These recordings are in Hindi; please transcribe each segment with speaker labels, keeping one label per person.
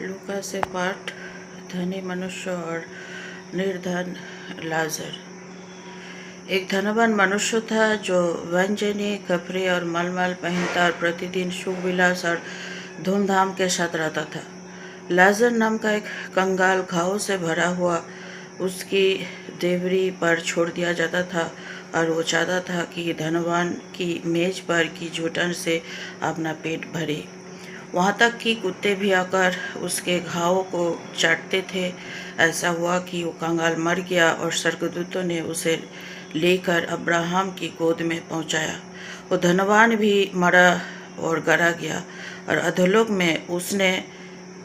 Speaker 1: लूका से पाठ धनी मनुष्य और निर्धन लाजर। एक धनवान मनुष्य था जो व्यंजनी कपड़े और मलमल पहनता और प्रतिदिन सुख विलास और धूमधाम के साथ रहता था। लाजर नाम का एक कंगाल घाव से भरा हुआ उसकी देवरी पर छोड़ दिया जाता था और वो चाहता था कि धनवान की मेज पर की जुटन से अपना पेट भरे। वहाँ तक कि कुत्ते भी आकर उसके घावों को चाटते थे। ऐसा हुआ कि वो कंगाल मर गया और स्वर्गदूतों ने उसे लेकर अब्राहम की गोद में पहुँचाया। वो धनवान भी मरा और गड़ा गया और अधोलोक में उसने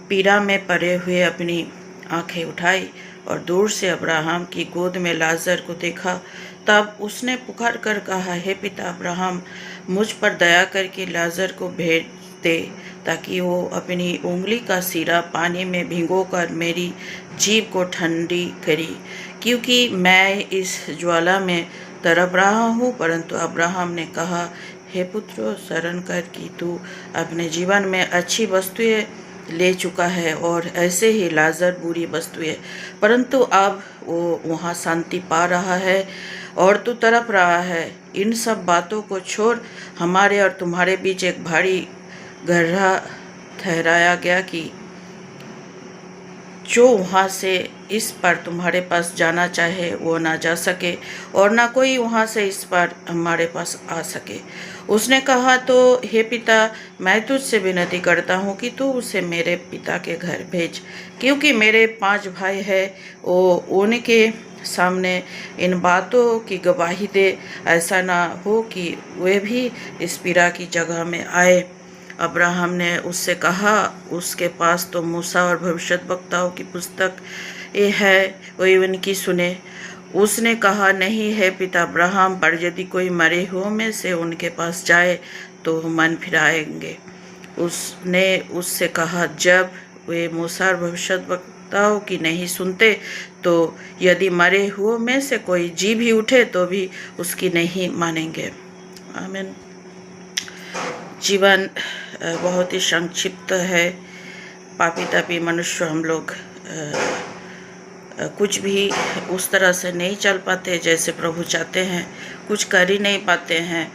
Speaker 1: पीड़ा में पड़े हुए अपनी आंखें उठाई और दूर से अब्राहम की गोद में लाजर को देखा। तब उसने पुकार कर कहा, हे पिता अब्राहम, मुझ पर दया करके लाजर को भेज दे ताकि वो अपनी उंगली का सिरा पानी में भिगोकर मेरी जीभ को ठंडी करे, क्योंकि मैं इस ज्वाला में तड़प रहा हूँ। परंतु अब्राहम ने कहा, हे पुत्र, शरण कर कि तू अपने जीवन में अच्छी वस्तुएं ले चुका है और ऐसे ही लाजर बुरी वस्तुएं, परंतु अब वो वहाँ शांति पा रहा है और तू तड़प रहा है। इन सब बातों को छोड़ हमारे और तुम्हारे बीच एक भारी गड्ढा ठहराया गया कि जो वहाँ से इस पर तुम्हारे पास जाना चाहे वो ना जा सके और ना कोई वहाँ से इस पर हमारे पास आ सके। उसने कहा, तो हे पिता, मैं तुझसे विनती करता हूँ कि तू उसे मेरे पिता के घर भेज, क्योंकि मेरे 5 भाई हैं। वो उनके सामने इन बातों की गवाही दे, ऐसा ना हो कि वे भी इस पीड़ा की जगह में आए। अब्राहम ने उससे कहा, उसके पास तो मूसा और भविष्यद्वक्ताओं की पुस्तक ये है, वही उनकी सुने। उसने कहा, नहीं है पिता अब्राहम, पर यदि कोई मरे हुओं में से उनके पास जाए तो मन फिराएंगे। उसने उससे कहा, जब वे मूसा और भविष्यद्वक्ताओं की नहीं सुनते तो यदि मरे हुओं में से कोई जी भी उठे तो भी उसकी नहीं मानेंगे। आमीन। जीवन बहुत ही संक्षिप्त है। पापी तापी मनुष्य हम लोग कुछ भी उस तरह से नहीं चल पाते जैसे प्रभु चाहते हैं, कुछ कर ही नहीं पाते हैं,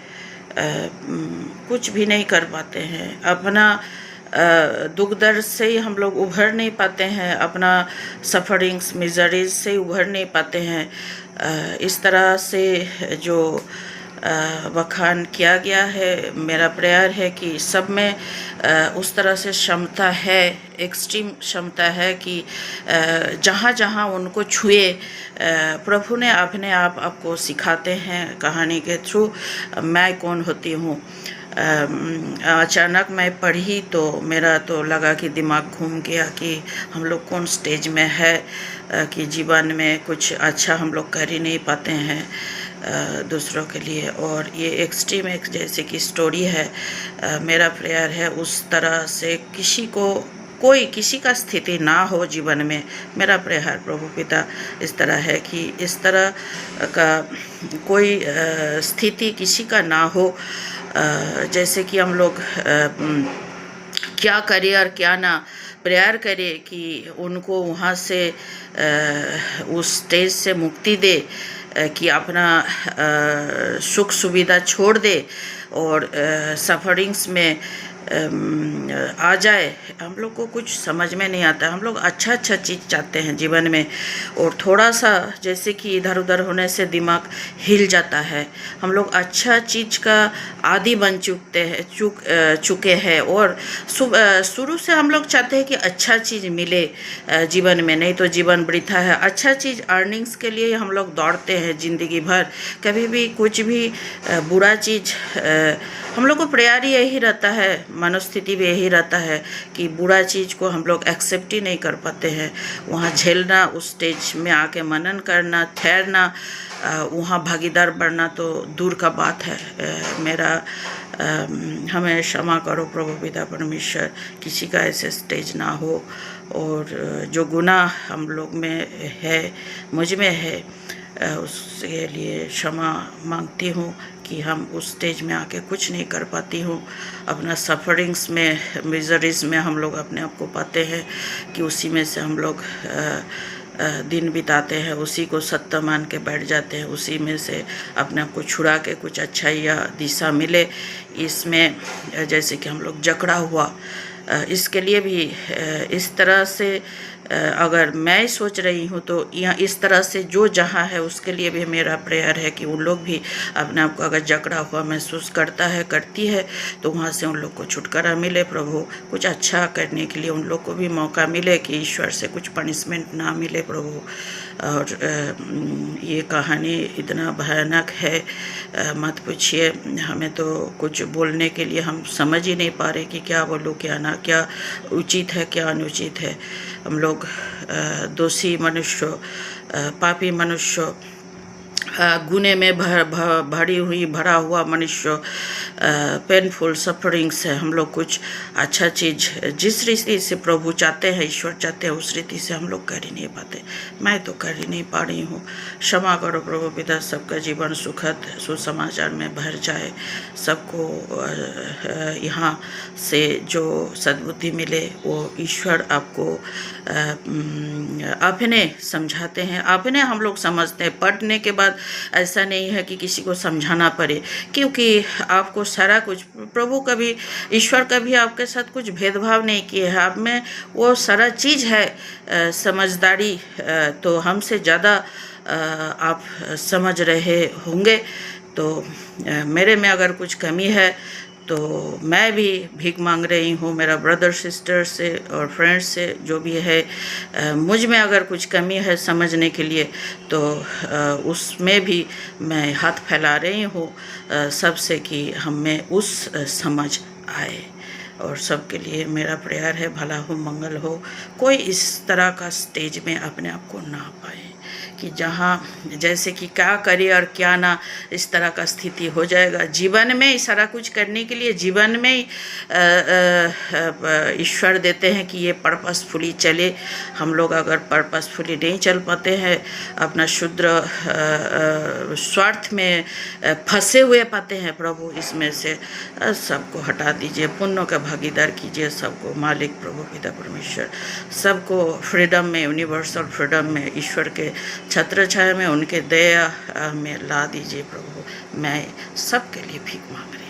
Speaker 1: कुछ भी नहीं कर पाते हैं। अपना दुख दर्द से ही हम लोग उभर नहीं पाते हैं, अपना सफरिंग्स मिजरीज से उभर नहीं पाते हैं। इस तरह से जो बखान किया गया है, मेरा प्रेयर है कि सब में उस तरह से क्षमता है, एक्सट्रीम क्षमता है कि जहाँ जहाँ उनको छुए प्रभु ने अपने आप आपको सिखाते हैं कहानी के थ्रू। मैं कौन होती हूँ। अचानक मैं पढ़ी तो मेरा तो लगा कि दिमाग घूम गया कि हम लोग कौन स्टेज में है कि जीवन में कुछ अच्छा हम लोग कर ही नहीं पाते हैं दूसरों के लिए। और ये एक्सट्रीम एक जैसे कि स्टोरी है। मेरा प्रेयर है उस तरह से किसी का स्थिति ना हो जीवन में। मेरा प्रेयर प्रभु पिता इस तरह है कि इस तरह का कोई स्थिति किसी का ना हो, जैसे कि हम लोग क्या करें और क्या ना प्रेयर करें कि उनको वहाँ से उस स्टेज से मुक्ति दे कि अपना सुख सुविधा छोड़ दे और सफरिंग्स में आ जाए। हम लोग को कुछ समझ में नहीं आता। हम लोग अच्छा चीज़ चाहते हैं जीवन में और थोड़ा सा जैसे कि इधर उधर होने से दिमाग हिल जाता है। हम लोग अच्छा चीज़ का आदी बन चुके हैं और शुरू से हम लोग चाहते हैं कि अच्छा चीज़ मिले जीवन में, नहीं तो जीवन वृथा है। अच्छा चीज़ अर्निंग्स के लिए हम लोग दौड़ते हैं ज़िंदगी भर। कभी भी कुछ भी बुरा चीज़ हम लोग को प्रेयर ही यही रहता है, मनोस्थिति भी यही रहता है कि बुरा चीज़ को हम लोग एक्सेप्ट ही नहीं कर पाते हैं। वहाँ झेलना, उस स्टेज में आके मनन करना, ठहरना, वहाँ भागीदार बनना तो दूर का बात है। हमें क्षमा करो प्रभु पिता परमेश्वर, किसी का ऐसे स्टेज ना हो। और जो गुनाह हम लोग में है, मुझ में है, उसके लिए क्षमा मांगती हूँ कि हम उस स्टेज में आके कुछ नहीं कर पाती हूँ। अपना सफरिंग्स में, मिजरीज में हम लोग अपने आप को पाते हैं कि उसी में से हम लोग दिन बिताते हैं, उसी को सत्य मान के बैठ जाते हैं, उसी में से अपने आप को छुड़ा के कुछ अच्छाई या दिशा मिले। इसमें जैसे कि हम लोग जकड़ा हुआ, इसके लिए भी इस तरह से अगर मैं सोच रही हूँ तो यहाँ इस तरह से जो जहाँ है उसके लिए भी मेरा प्रेयर है कि उन लोग भी अपने आप को अगर जकड़ा हुआ महसूस करता है, करती है, तो वहाँ से उन लोग को छुटकारा मिले। प्रभु कुछ अच्छा करने के लिए उन लोग को भी मौका मिले कि ईश्वर से कुछ पनिशमेंट ना मिले प्रभु। और ये कहानी इतना भयानक है, मत पूछिए। हमें तो कुछ बोलने के लिए हम समझ ही नहीं पा रहे कि क्या बोलूँ, क्या ना, क्या उचित है, क्या अनुचित है। हम लोग दोषी मनुष्य, पापी मनुष्य, गुने में भरा हुआ मनुष्य, पेनफुल सफरिंग्स है। हम लोग कुछ अच्छा चीज़ जिस रीति से प्रभु चाहते हैं, ईश्वर चाहते हैं, उस रीति से हम लोग कर ही नहीं पाते। मैं तो कर ही नहीं पा रही हूँ। क्षमा करो प्रभु पिता, सबका जीवन सुखद सुसमाचार में भर जाए, सबको यहाँ से जो सद्बुद्धि मिले वो ईश्वर आपको अपने समझाते हैं, अपने हम लोग समझते हैं। पढ़ने के बाद ऐसा नहीं है कि किसी को समझाना पड़े, क्योंकि आपको सारा कुछ प्रभु कभी, ईश्वर कभी आपके साथ कुछ भेदभाव नहीं किए है। आप में वो सारा चीज़ है। समझदारी तो हमसे ज़्यादा आप समझ रहे होंगे। तो मेरे में अगर कुछ कमी है तो मैं भी भीख मांग रही हूँ मेरा ब्रदर सिस्टर से और फ्रेंड्स से, जो भी है। मुझ में अगर कुछ कमी है समझने के लिए तो उसमें भी मैं हाथ फैला रही हूँ सबसे कि हम में उस समझ आए। और सबके लिए मेरा प्रेयर है, भला हो मंगल हो, कोई इस तरह का स्टेज में अपने आप को ना पाए कि जहाँ जैसे कि क्या करे और क्या ना, इस तरह का स्थिति हो जाएगा। जीवन में सारा कुछ करने के लिए जीवन में ही ईश्वर देते हैं कि ये पर्पसफुली चले। हम लोग अगर पर्पसफुली नहीं चल पाते हैं, अपना शुद्र स्वार्थ में फंसे हुए पाते हैं, प्रभु इसमें से सबको हटा दीजिए, पुण्यों का भागीदार कीजिए सबको। मालिक प्रभु पिता परमेश्वर सबको फ्रीडम में, यूनिवर्सल फ्रीडम में, ईश्वर के छत्र छाया में, उनके दया में ला दीजिए प्रभु। मैं सबके लिए भीख मांग रही हूँ।